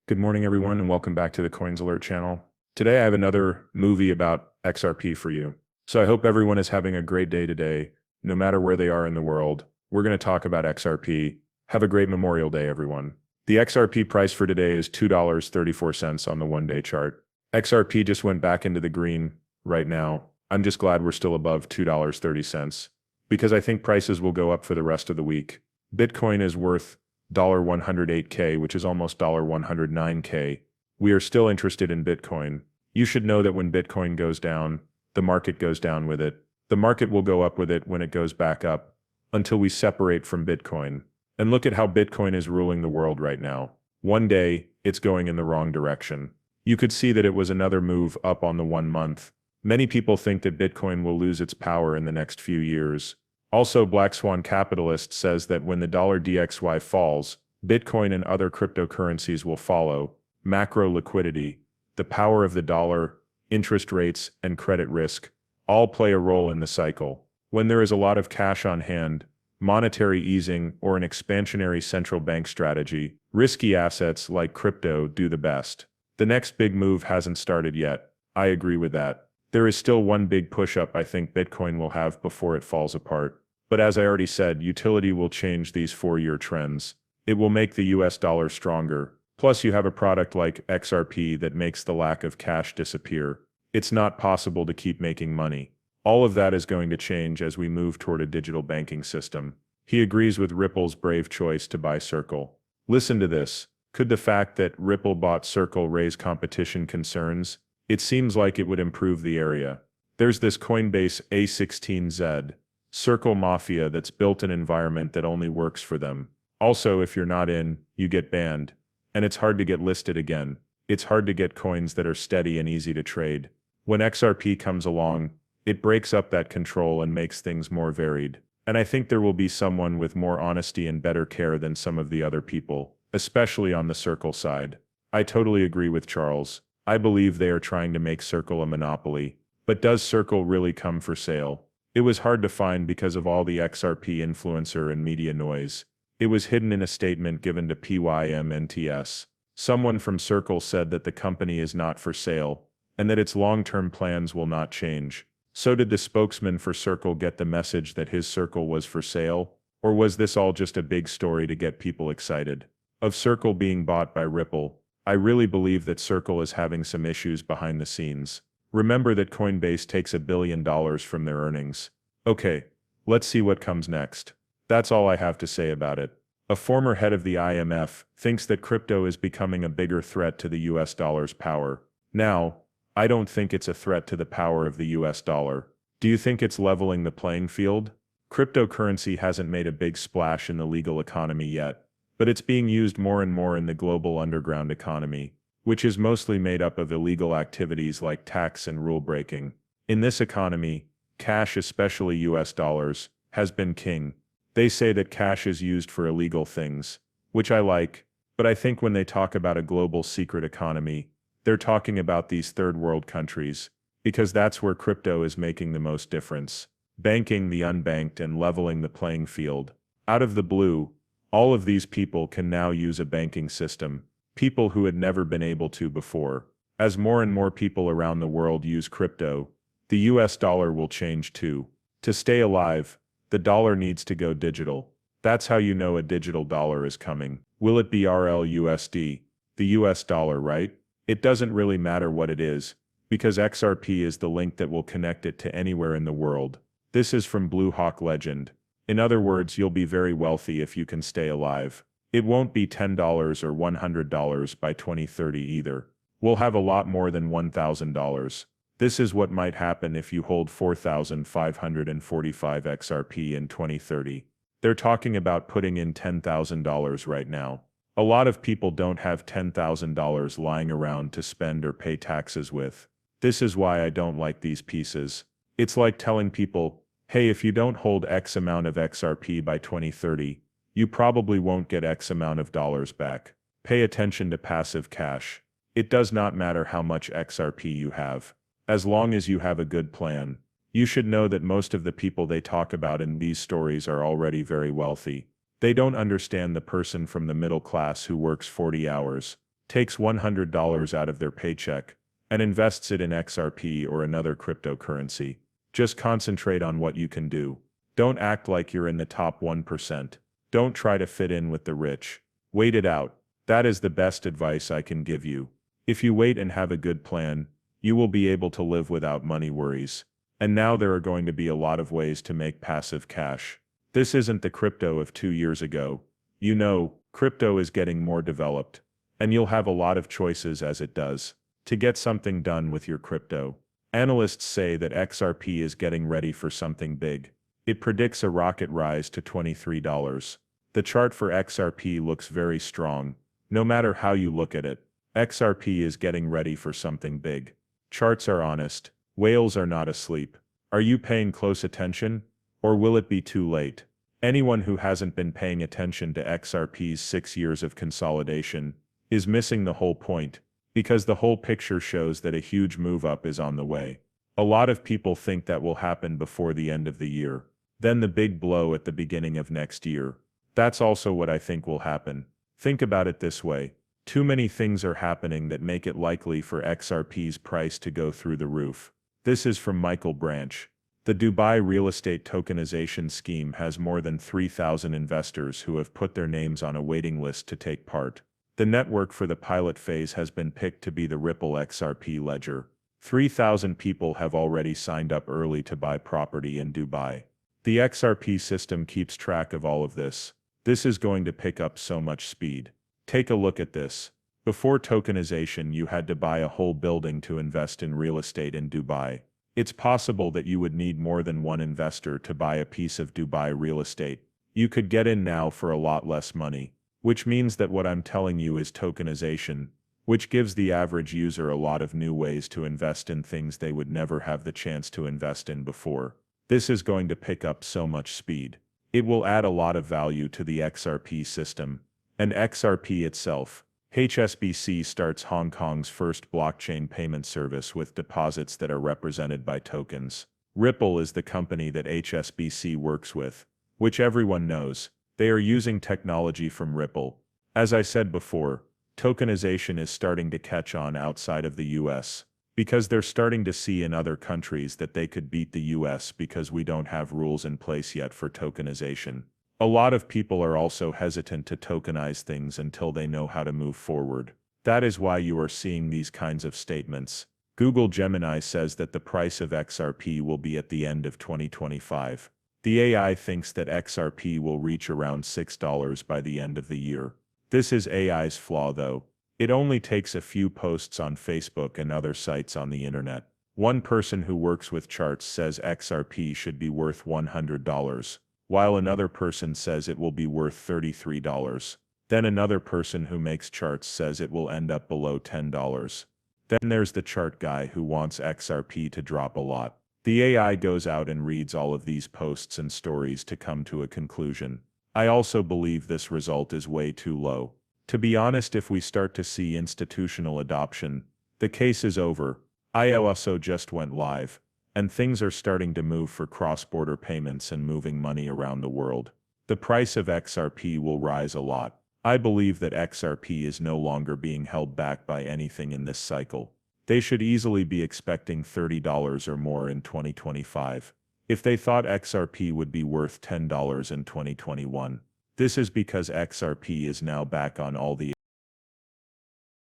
Good morning, everyone, and welcome back to the Coins Alert channel. Today, I have another movie about XRP for you. So I hope everyone is having a great day today, no matter where they are in the world. We're going to talk about XRP. Have a great Memorial Day, everyone. The XRP price for today is $2.34 on the one-day chart. XRP just went back into the green right now. I'm just glad we're still above $2.30 because I think prices will go up for the rest of the week. Bitcoin is worth $108K, which is almost $109K. We are still interested in Bitcoin. You should know that when Bitcoin goes down, the market goes down with it. The market will go up with it when it goes back up until we separate from Bitcoin. And look at how Bitcoin is ruling the world right now. One day, it's going in the wrong direction. You could see that it was another move up on the 1 month. Many people think that Bitcoin will lose its power in the next few years. Also, Black Swan Capitalist says that when the dollar DXY falls, Bitcoin and other cryptocurrencies will follow. Macro liquidity, the power of the dollar, interest rates, and credit risk all play a role in the cycle. When there is a lot of cash on hand, monetary easing, or an expansionary central bank strategy, risky assets like crypto do the best. The next big move hasn't started yet. I agree with that. There is still one big push-up I think Bitcoin will have before it falls apart. But as I already said, utility will change these 4-year trends. It will make the US dollar stronger. Plus you have a product like XRP that makes the lack of cash disappear. It's not possible to keep making money. All of that is going to change as we move toward a digital banking system. He agrees with Ripple's brave choice to buy Circle. Listen to this. Could the fact that Ripple bought Circle raise competition concerns? It seems like it would improve the area. There's this Coinbase A16Z. Circle Mafia that's built an environment that only works for them. Also, if you're not in, you get banned. And it's hard to get listed again. It's hard to get coins that are steady and easy to trade. When XRP comes along, it breaks up that control and makes things more varied. And I think there will be someone with more honesty and better care than some of the other people, especially on the Circle side. I totally agree with Charles. I believe they are trying to make Circle a monopoly. But does Circle really come for sale? It was hard to find because of all the XRP influencer and media noise. It was hidden in a statement given to PYMNTS. Someone from Circle said that the company is not for sale, and that its long-term plans will not change. So did the spokesman for Circle get the message that his Circle was for sale? Or was this all just a big story to get people excited? Of Circle being bought by Ripple, I really believe that Circle is having some issues behind the scenes. Remember that Coinbase takes $1 billion from their earnings. Okay, let's see what comes next. That's all I have to say about it. A former head of the IMF thinks that crypto is becoming a bigger threat to the US dollar's power. Now, I don't think it's a threat to the power of the US dollar. Do you think it's leveling the playing field? Cryptocurrency hasn't made a big splash in the legal economy yet, but it's being used more and more in the global underground economy, which is mostly made up of illegal activities like tax and rule breaking. In this economy, cash, especially US dollars, has been king. They say that cash is used for illegal things, which I like, but I think when they talk about a global secret economy, they're talking about these third world countries, because that's where crypto is making the most difference. Banking the unbanked and leveling the playing field. Out of the blue, all of these people can now use a banking system. People who had never been able to before. As more and more people around the world use crypto, the US dollar will change too. To stay alive, the dollar needs to go digital. That's how you know a digital dollar is coming. Will it be RLUSD? The US dollar, right? It doesn't really matter what it is, because XRP is the link that will connect it to anywhere in the world. This is from Blue Hawk Legend. In other words, you'll be very wealthy if you can stay alive. It won't be $10 or $100 by 2030 either. We'll have a lot more than $1,000. This is what might happen if you hold 4,545 XRP in 2030. They're talking about putting in $10,000 right now. A lot of people don't have $10,000 lying around to spend or pay taxes with. This is why I don't like these pieces. It's like telling people, hey, if you don't hold X amount of XRP by 2030, you probably won't get X amount of dollars back. Pay attention to passive cash. It does not matter how much XRP you have. As long as you have a good plan. You should know that most of the people they talk about in these stories are already very wealthy. They don't understand the person from the middle class who works 40 hours. takes $100 out of their paycheck and invests it in XRP or another cryptocurrency. Just concentrate on what you can do. Don't act like you're in the top 1%. Don't try to fit in with the rich. Wait it out. That is the best advice I can give you. If you wait and have a good plan, you will be able to live without money worries. And now there are going to be a lot of ways to make passive cash. This isn't the crypto of 2 years ago. You know, crypto is getting more developed, and you'll have a lot of choices as it does. To get something done with your crypto, analysts say that XRP is getting ready for something big. It predicts a rocket rise to $23. The chart for XRP looks very strong. No matter how you look at it, XRP is getting ready for something big. Charts are honest. Whales are not asleep. Are you paying close attention? Or will it be too late? Anyone who hasn't been paying attention to XRP's 6 years of consolidation is missing the whole point, because the whole picture shows that a huge move up is on the way. A lot of people think that will happen before the end of the year, then the big blow at the beginning of next year. That's also what I think will happen. Think about it this way. Too many things are happening that make it likely for XRP's price to go through the roof. This is from Michael Branch. The Dubai real estate tokenization scheme has more than 3,000 investors who have put their names on a waiting list to take part. The network for the pilot phase has been picked to be the Ripple XRP ledger. 3,000 people have already signed up early to buy property in Dubai. The XRP system keeps track of all of this. This is going to pick up so much speed. Take a look at this. Before tokenization, you had to buy a whole building to invest in real estate in Dubai. It's possible that you would need more than one investor to buy a piece of Dubai real estate. You could get in now for a lot less money, which means that what I'm telling you is tokenization, which gives the average user a lot of new ways to invest in things they would never have the chance to invest in before. This is going to pick up so much speed. It will add a lot of value to the XRP system. And XRP itself, HSBC starts Hong Kong's first blockchain payment service with deposits that are represented by tokens. Ripple is the company that HSBC works with, which everyone knows. They are using technology from Ripple. As I said before, tokenization is starting to catch on outside of the US, because they're starting to see in other countries that they could beat the US because we don't have rules in place yet for tokenization. A lot of people are also hesitant to tokenize things until they know how to move forward. That is why you are seeing these kinds of statements. Google Gemini says that the price of XRP will be at the end of 2025. The AI thinks that XRP will reach around $6 by the end of the year. This is AI's flaw though. It only takes a few posts on Facebook and other sites on the internet. One person who works with charts says XRP should be worth $100. While another person says it will be worth $33. Then another person who makes charts says it will end up below $10. Then there's the chart guy who wants XRP to drop a lot. The AI goes out and reads all of these posts and stories to come to a conclusion. I also believe this result is way too low. To be honest, if we start to see institutional adoption, the case is over. IOSO just went live, and things are starting to move for cross-border payments and moving money around the world. The price of XRP will rise a lot. I believe that XRP is no longer being held back by anything in this cycle. They should easily be expecting $30 or more in 2025. If they thought XRP would be worth $10 in 2021, this is because XRP is now back on all the